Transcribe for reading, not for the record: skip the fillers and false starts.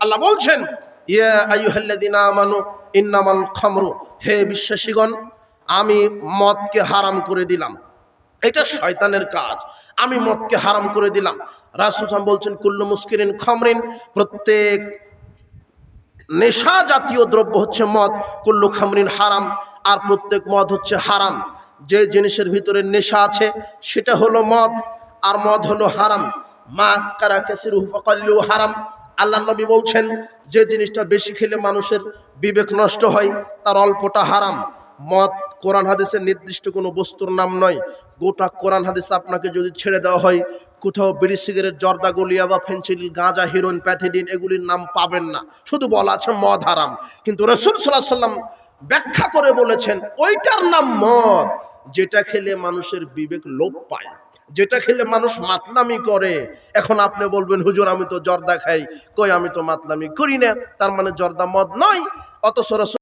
আল্লাহ বলছেন, ইয়া আইয়ুহাল্লাযীনা আমানু ইন্নামাল খামরু, হে বিশ্বাসীগণ, আমি মদকে হারাম করে দিলাম। এটা শয়তানের কাজ, আমি মদকে হারাম করে দিলাম। রাসূল সাল্লাল্লাহু বলছেন, কুল্লু মুসকিরিন খামরিন, প্রত্যেক নেশা জাতীয় দ্রব্য হচ্ছে মদ, কুল্লু খামরিন হারাম, আর প্রত্যেক মদ হচ্ছে হারাম। যে জিনিসের ভিতরে নেশা আছে সেটা হলো মদ, আর মদ হলো হারাম। মা আসকারা কাসিরুহু ফাকাল্লুহু হারাম। আল্লাহ নবী বলছেন, যে জিনিসটা বেশি খেলে মানুষের বিবেক নষ্ট হয় তার অল্পটা হারাম। মদ কোরআন হাদিসের নির্দিষ্ট কোনো বস্তুর নাম নয়। গোটা কোরআন হাদিস আপনাকে যদি ছেড়ে দেওয়া হয়, কোথাও বিড়ি সিগারেট, জর্দা, গলিয়া বা ফেন্সিডিল, গাঁজা, হিরোইন, প্যাথিডিন এগুলির নাম পাবেন না। শুধু বলা আছে মদ হারাম। কিন্তু রাসূল সাল্লাল্লাহু আলাইহি ওয়াসাল্লাম ব্যাখ্যা করে বলেছেন, ওইটার নাম মদ যেটা খেলে মানুষের বিবেক লোপ পায়, যেটা খেলে মানুষ মাতলামি করে। এখন আপনি বলবেন, হুজুর আমি তো জর্দা খাই, কই আমি তো মাতলামি করি না, তার মানে জর্দা মদ নয়। অথচ রাসূল